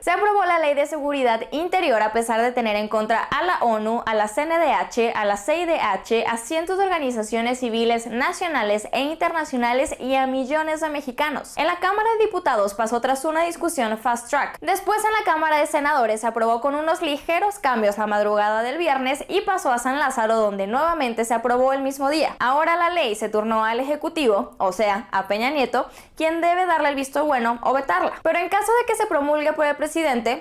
Se aprobó la Ley de Seguridad Interior a pesar de tener en contra a la ONU, a la CNDH, a la CIDH, a cientos de organizaciones civiles nacionales e internacionales y a millones de mexicanos. En la Cámara de Diputados pasó tras una discusión fast track. Después en la Cámara de Senadores se aprobó con unos ligeros cambios la madrugada del viernes y pasó a San Lázaro, donde nuevamente se aprobó el mismo día. Ahora la ley se turnó al Ejecutivo, o sea, a Peña Nieto, quien debe darle el visto bueno o vetarla. Pero en caso de que se promulgue por el presidente,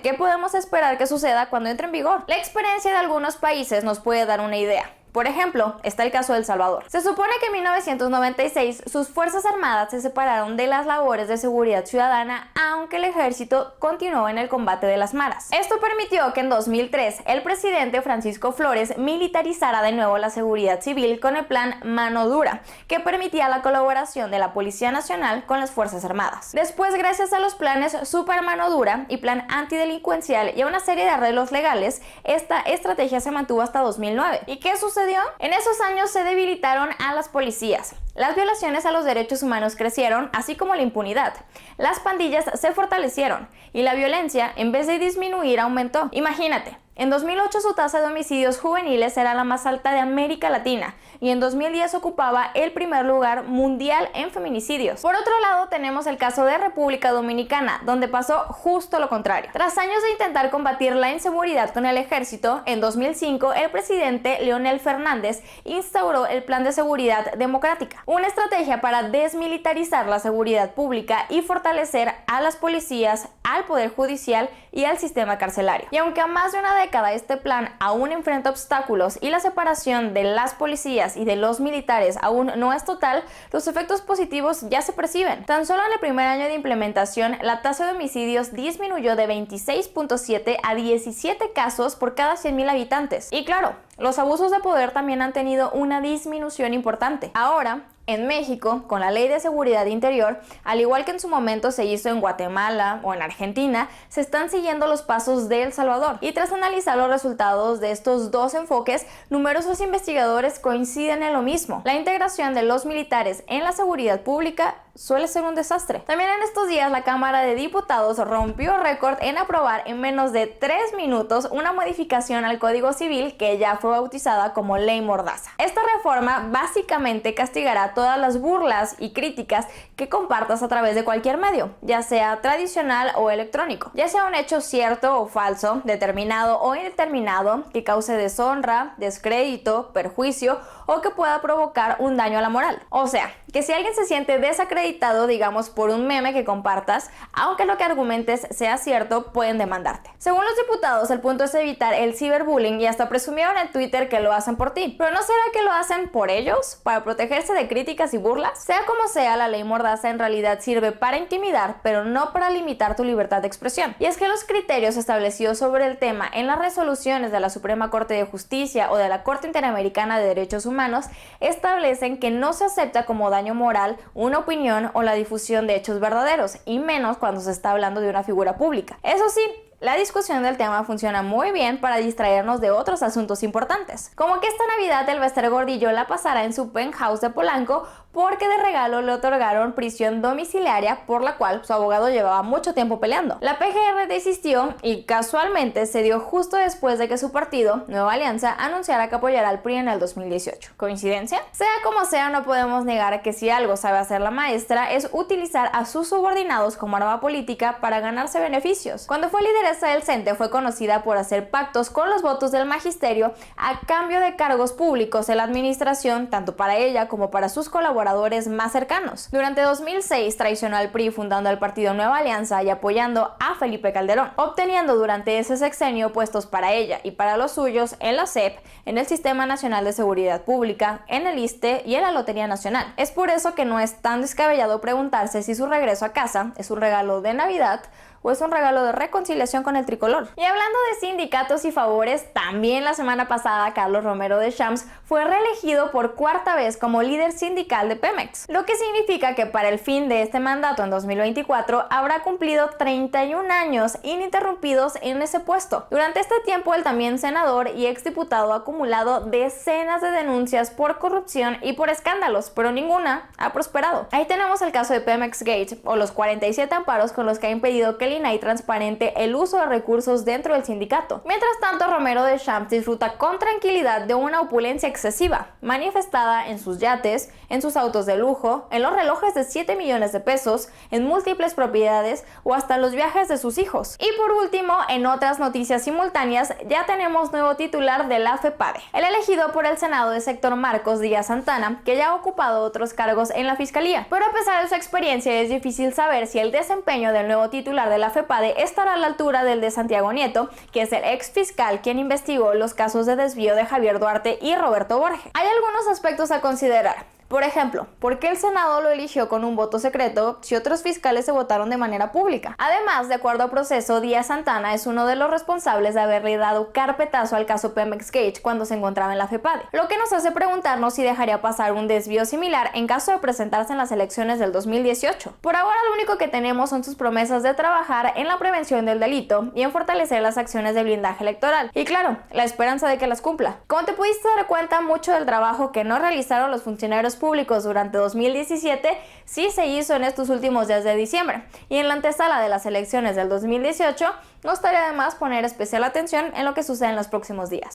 ¿qué podemos esperar que suceda cuando entre en vigor? La experiencia de algunos países nos puede dar una idea. Por ejemplo, está el caso de El Salvador. Se supone que en 1996 sus fuerzas armadas se separaron de las labores de seguridad ciudadana, aunque el ejército continuó en el combate de las maras. Esto permitió que en 2003 el presidente Francisco Flores militarizara de nuevo la seguridad civil con el plan Mano Dura, que permitía la colaboración de la Policía Nacional con las fuerzas armadas. Después, gracias a los planes Super Mano Dura y Plan Antidelincuencial y a una serie de arreglos legales, esta estrategia se mantuvo hasta 2009. ¿Y qué sucedió? En esos años se debilitaron a las policías. Las violaciones a los derechos humanos crecieron, así como la impunidad. Las pandillas se fortalecieron y la violencia, en vez de disminuir, aumentó. Imagínate. En 2008 su tasa de homicidios juveniles era la más alta de América Latina y en 2010 ocupaba el primer lugar mundial en feminicidios. Por otro lado, tenemos el caso de República Dominicana, donde pasó justo lo contrario. Tras años de intentar combatir la inseguridad con el ejército, en 2005 el presidente Leonel Fernández instauró el Plan de Seguridad Democrática, una estrategia para desmilitarizar la seguridad pública y fortalecer a las policías, al Poder Judicial y al sistema carcelario. Y aunque a más de una década este plan aún enfrenta obstáculos y la separación de las policías y de los militares aún no es total, los efectos positivos ya se perciben. Tan solo en el primer año de implementación, la tasa de homicidios disminuyó de 26.7 a 17 casos por cada 100,000 habitantes. Y claro, los abusos de poder también han tenido una disminución importante. Ahora, en México, con la Ley de Seguridad Interior, al igual que en su momento se hizo en Guatemala o en Argentina, se están siguiendo los pasos de El Salvador. Y tras analizar los resultados de estos dos enfoques, numerosos investigadores coinciden en lo mismo. La integración de los militares en la seguridad pública suele ser un desastre. También en estos días la Cámara de Diputados rompió récord en aprobar en menos de 3 minutos una modificación al Código Civil que ya fue bautizada como Ley Mordaza. Esta reforma básicamente castigará todas las burlas y críticas que compartas a través de cualquier medio, ya sea tradicional o electrónico, ya sea un hecho cierto o falso, determinado o indeterminado, que cause deshonra, descrédito, perjuicio o que pueda provocar un daño a la moral. O sea, que si alguien se siente desacreditado, digamos por un meme que compartas, aunque lo que argumentes sea cierto, pueden demandarte. Según los diputados, el punto es evitar el ciberbullying y hasta presumieron en Twitter que lo hacen por ti. ¿Pero no será que lo hacen por ellos? ¿Para protegerse de críticas y burlas? Sea como sea, la ley Mordaza en realidad sirve para intimidar, pero no para limitar tu libertad de expresión. Y es que los criterios establecidos sobre el tema en las resoluciones de la Suprema Corte de Justicia o de la Corte Interamericana de Derechos Humanos establecen que no se acepta como daño moral una opinión o la difusión de hechos verdaderos, y menos cuando se está hablando de una figura pública. Eso sí, la discusión del tema funciona muy bien para distraernos de otros asuntos importantes, como que esta Navidad el Bester Gordillo la pasará en su penthouse de Polanco porque de regalo le otorgaron prisión domiciliaria, por la cual su abogado llevaba mucho tiempo peleando. La PGR desistió y casualmente se dio justo después de que su partido, Nueva Alianza, anunciara que apoyará al PRI en el 2018. ¿Coincidencia? Sea como sea, no podemos negar que si algo sabe hacer la maestra es utilizar a sus subordinados como arma política para ganarse beneficios. Cuando fue lideresa del CENTE fue conocida por hacer pactos con los votos del magisterio a cambio de cargos públicos en la administración, tanto para ella como para sus colaboradores más cercanos. Durante 2006 traicionó al PRI fundando el partido Nueva Alianza y apoyando a Felipe Calderón, obteniendo durante ese sexenio puestos para ella y para los suyos en la SEP, en el Sistema Nacional de Seguridad Pública, en el ISSSTE y en la Lotería Nacional. Es por eso que no es tan descabellado preguntarse si su regreso a casa es un regalo de Navidad o es un regalo de reconciliación con el tricolor. Y hablando de sindicatos y favores, también la semana pasada Carlos Romero de Champs fue reelegido por 4ª vez como líder sindical de Pemex, lo que significa que para el fin de este mandato en 2024 habrá cumplido 31 años ininterrumpidos en ese puesto. Durante este tiempo el también senador y exdiputado ha acumulado decenas de denuncias por corrupción y por escándalos, pero ninguna ha prosperado. Ahí tenemos el caso de Pemex Gate o los 47 amparos con los que ha impedido que el INAI transparente el uso de recursos dentro del sindicato. Mientras tanto, Romero Deschamps disfruta con tranquilidad de una opulencia excesiva, manifestada en sus yates, en sus autos de lujo, en los relojes de 7 millones de pesos, en múltiples propiedades o hasta en los viajes de sus hijos. Y por último, en otras noticias simultáneas, ya tenemos nuevo titular de la FEPADE, el elegido por el Senado de sector Marcos Díaz Santana, que ya ha ocupado otros cargos en la Fiscalía. Pero a pesar de su experiencia, es difícil saber si el desempeño del nuevo titular de la FEPADE estará a la altura del de Santiago Nieto, que es el ex fiscal quien investigó los casos de desvío de Javier Duarte y Roberto Borges. Hay algunos aspectos a considerar. Por ejemplo, ¿por qué el Senado lo eligió con un voto secreto si otros fiscales se votaron de manera pública? Además, de acuerdo a proceso, Díaz Santana es uno de los responsables de haberle dado carpetazo al caso Pemex Gate cuando se encontraba en la FEPADE, lo que nos hace preguntarnos si dejaría pasar un desvío similar en caso de presentarse en las elecciones del 2018. Por ahora, lo único que tenemos son sus promesas de trabajar en la prevención del delito y en fortalecer las acciones de blindaje electoral. Y claro, la esperanza de que las cumpla. Como te pudiste dar cuenta, mucho del trabajo que no realizaron los funcionarios públicos durante 2017 sí se hizo en estos últimos días de diciembre, y en la antesala de las elecciones del 2018 no estaría de más poner especial atención en lo que sucede en los próximos días.